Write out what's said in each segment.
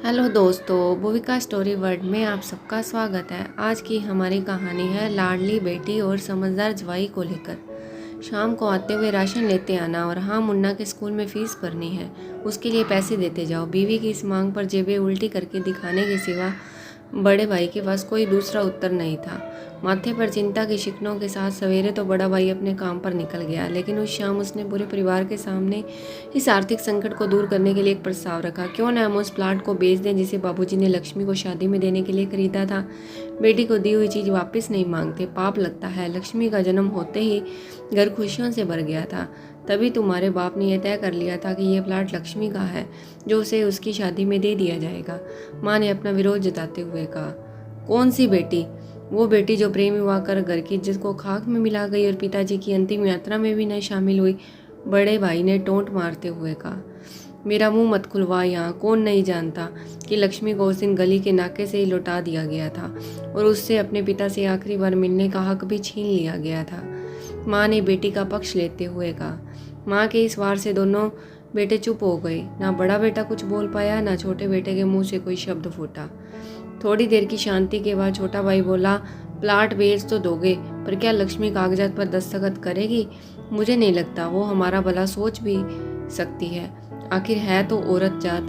Hello दोस्तों, Bhuvika story world में आप सबका स्वागत है। आज की हमारी कहानी है लाडली बेटी और समझदार जवाई को लेकर। शाम को आते हुए राशन लेते आना और हाँ, मुन्ना के स्कूल में फीस भरनी है, उसके लिए पैसे देते जाओ। बीवी की इस मांग पर जेबें उल्टी करके दिखाने के सिवा बड़े भाई के पास कोई दूसरा उत्तर नहीं था। माथे पर चिंता की शिकनों के साथ सवेरे तो बड़ा भाई अपने काम पर निकल गया, लेकिन उस शाम उसने पूरे परिवार के सामने इस आर्थिक संकट को दूर करने के लिए एक प्रस्ताव रखा। क्यों न हम उस प्लाट को बेच दें जिसे बाबूजी ने लक्ष्मी को शादी में देने के लिए खरीदा था। बेटी को दी हुई चीज वापस नहीं मांगते, पाप लगता है। लक्ष्मी का जन्म होते ही घर खुशियों से भर गया था। तभी तुम्हारे बाप ने यह तय कर लिया था कि यह प्लाट लक्ष्मी का है, जो उसे उसकी शादी में दे दिया जाएगा। माँ ने अपना विरोध जताते हुए कहा। कौन सी बेटी? वो बेटी जो प्रेम विवाह कर घर की इज्जत को खाक में मिला गई और पिताजी की अंतिम यात्रा में भी न शामिल हुई। बड़े भाई ने टोंट मारते हुए कहा। मेरा मुंह मत खुलवा यहाँ। कौन नहीं जानता कि लक्ष्मी को उस दिन गली के नाके से ही लौटा दिया गया था और उससे अपने पिता से आखिरी बार मिलने का हक भी छीन लिया गया था। माँ ने बेटी का पक्ष लेते हुए कहा। माँ के इस वार से दोनों बेटे चुप हो गए। ना बड़ा बेटा कुछ बोल पाया, ना छोटे बेटे के मुंह से कोई शब्द फूटा। थोड़ी देर की शांति के बाद छोटा भाई बोला, प्लाट बेच तो दोगे, पर क्या लक्ष्मी कागजात पर दस्तखत करेगी? मुझे नहीं लगता वो हमारा भला सोच भी सकती है। आखिर है तो औरत जात,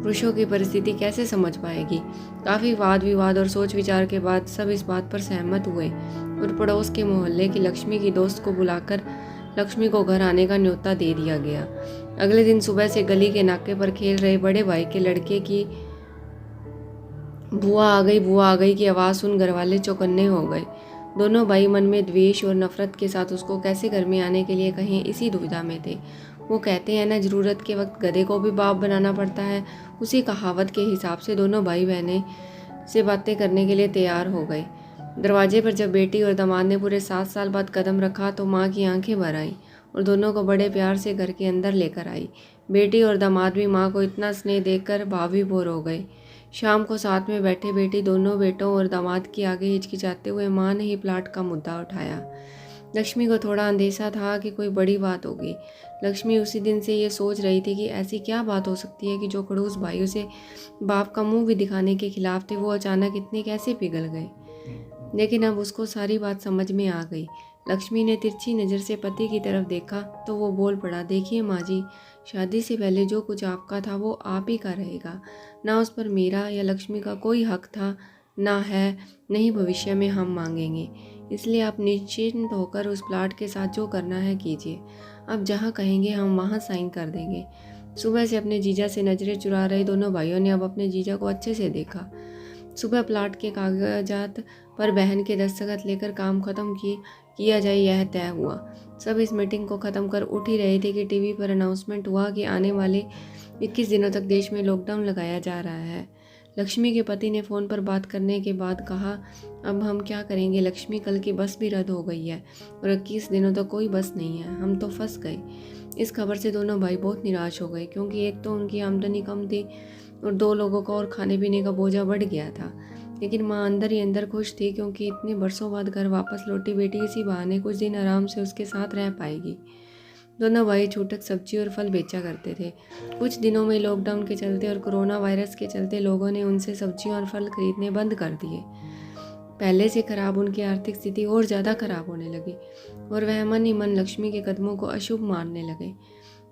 पुरुषों की परिस्थिति कैसे समझ पाएगी? काफी वाद विवाद और सोच विचार के बाद सब इस बात पर सहमत हुए और पड़ोस के मोहल्ले की लक्ष्मी की दोस्त को बुलाकर लक्ष्मी को घर आने का न्योता दे दिया गया। अगले दिन सुबह से गली के नाके पर खेल रहे बड़े भाई के लड़के की बुआ आ गई की आवाज़ सुन घरवाले चौकन्ने हो गए। दोनों भाई मन में द्वेष और नफरत के साथ उसको कैसे घर में आने के लिए कहें, इसी दुविधा में थे। वो कहते हैं ना, जरूरत के वक्त गधे को भी बाप बनाना पड़ता है। उसी कहावत के हिसाब से दोनों भाई बहनें से बातें करने के लिए तैयार हो गए। दरवाजे पर जब बेटी और दामाद ने पूरे 7 साल बाद कदम रखा तो माँ की आंखें भर आईं और दोनों को बड़े प्यार से घर के अंदर लेकर आई। बेटी और दामाद भी माँ को इतना स्नेह देखकर भावी भोर हो गए। शाम को साथ में बैठे बेटी दोनों बेटों और दामाद की आगे हिचकिचाते हुए माँ ने ही प्लाट का मुद्दा उठाया। लक्ष्मी को थोड़ा अंदेशा था कि कोई बड़ी बात होगी। लक्ष्मी उसी दिन से ये सोच रही थी कि ऐसी क्या बात हो सकती है कि जो खड़ूस भाइयों से बाप का मुंह भी दिखाने के खिलाफ थे, वो अचानक इतने कैसे पिघल गए। लेकिन अब उसको सारी बात समझ में आ गई। लक्ष्मी ने तिरछी नज़र से पति की तरफ देखा तो वो बोल पड़ा, देखिए माँ जी, शादी से पहले जो कुछ आपका था वो आप ही का रहेगा। ना उस पर मेरा या लक्ष्मी का कोई हक था, ना है, नहीं भविष्य में हम मांगेंगे। इसलिए आप निश्चिंत होकर उस प्लाट के साथ जो करना है कीजिए। अब जहाँ कहेंगे हम वहाँ साइन कर देंगे। सुबह से अपने जीजा से नज़रें चुरा रहे दोनों भाइयों ने अब अपने जीजा को अच्छे से देखा। सुबह प्लाट के कागजात पर बहन के दस्तखत लेकर काम खत्म किया जाए, यह तय हुआ। सब इस मीटिंग को ख़त्म कर उठ ही रहे थे कि टीवी पर अनाउंसमेंट हुआ कि आने वाले 21 दिनों तक देश में लॉकडाउन लगाया जा रहा है। लक्ष्मी के पति ने फ़ोन पर बात करने के बाद कहा, अब हम क्या करेंगे लक्ष्मी, कल की बस भी रद्द हो गई है और 21 दिनों तक कोई बस नहीं है, हम तो फंस गए। इस खबर से दोनों भाई बहुत निराश हो गए, क्योंकि एक तो उनकी आमदनी कम थी और 2 लोगों का और खाने पीने का बोझा बढ़ गया था। लेकिन माँ अंदर ही अंदर खुश थी, क्योंकि इतने बरसों बाद घर वापस लौटी बेटी इसी बहाने कुछ दिन आराम से उसके साथ रह पाएगी। दोनों भाई छूटक सब्जी और फल बेचा करते थे। कुछ दिनों में लॉकडाउन के चलते और कोरोना वायरस के चलते लोगों ने उनसे सब्जियां और फल खरीदने बंद कर दिए। पहले से खराब उनकी आर्थिक स्थिति और ज़्यादा खराब होने लगी और वह मन ही मन लक्ष्मी के कदमों को अशुभ मानने लगे।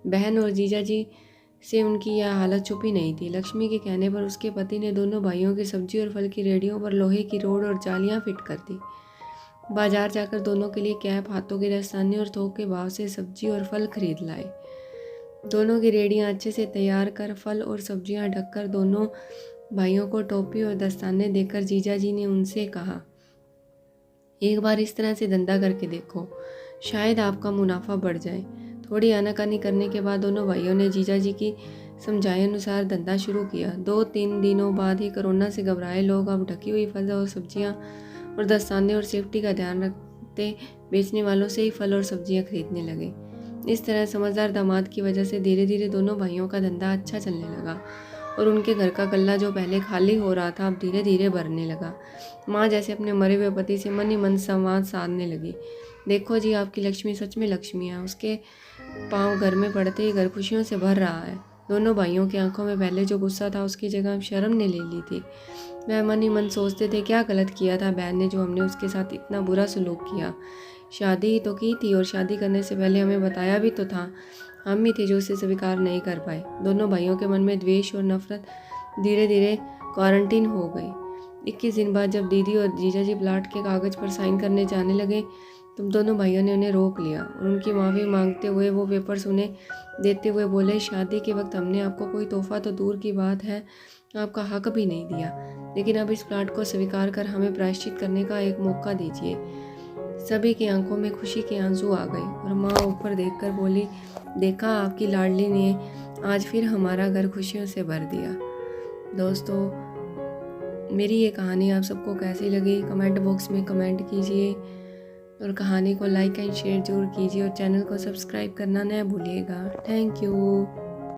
बहन और जीजा जी से उनकी यह हालत छुपी नहीं थी। लक्ष्मी के कहने पर उसके पति ने दोनों भाइयों की सब्जी और फल की रेडियों पर लोहे की रोड और जालियां फिट कर दी। बाजार जाकर दोनों के लिए कैप, हाथों के दस्ताने और थोक के भाव से सब्जी और फल खरीद लाए। दोनों की रेडियां अच्छे से तैयार कर फल और सब्जियां ढककर दोनों भाइयों को टोपी और दस्ताने देकर जीजा जी ने उनसे कहा, एक बार इस तरह से धंधा करके देखो, शायद आपका मुनाफा बढ़ जाए। थोड़ी आनाकानी करने के बाद दोनों भाइयों ने जीजा जी की समझाए अनुसार धंधा शुरू किया। 2-3 दिनों बाद ही कोरोना से घबराए लोग अब ढकी हुई फल और सब्जियां और दस्ताने और सेफ्टी का ध्यान रखते बेचने वालों से ही फल और सब्जियां खरीदने लगे। इस तरह समझदार दामाद की वजह से धीरे धीरे दोनों भाइयों का धंधा अच्छा चलने लगा और उनके घर का गल्ला जो पहले खाली हो रहा था अब धीरे धीरे भरने लगा। माँ जैसे अपने मरे हुए पति से मन ही मन संवाद साधने लगी। देखो जी, आपकी लक्ष्मी सच में लक्ष्मी है। उसके पाँव घर में पड़ते ही घर खुशियों से भर रहा है। दोनों भाइयों की आंखों में पहले जो गुस्सा था उसकी जगह अब शर्म ने ले ली थी। वह मन ही मन सोचते थे क्या गलत किया था बहन ने जो हमने उसके साथ इतना बुरा सलूक किया। शादी ही तो की थी और शादी करने से पहले हमें बताया भी तो था। हम ही थे जो उसे स्वीकार नहीं कर पाए। दोनों भाइयों के मन में द्वेष और नफरत धीरे धीरे क्वारंटीन हो गई। 21 दिन बाद जब दीदी और जीजाजी प्लाट के कागज़ पर साइन करने जाने लगे तब दोनों भाइयों ने उन्हें रोक लिया और उनकी माफ़ी मांगते हुए वो पेपर्स उन्हें देते हुए बोले, शादी के वक्त हमने आपको कोई तोहफा तो दूर की बात है आपका हक भी नहीं दिया, लेकिन अब इस प्लाट को स्वीकार कर हमें प्रायश्चित करने का एक मौका दीजिए। सभी की आंखों में खुशी के आंसू आ गए और माँ ऊपर देखकर बोली, देखा आपकी लाडली ने आज फिर हमारा घर खुशियों से भर दिया। दोस्तों, मेरी ये कहानी आप सबको कैसी लगी कमेंट बॉक्स में कमेंट कीजिए और कहानी को लाइक एंड शेयर जरूर कीजिए और चैनल को सब्सक्राइब करना न भूलिएगा। Thank you.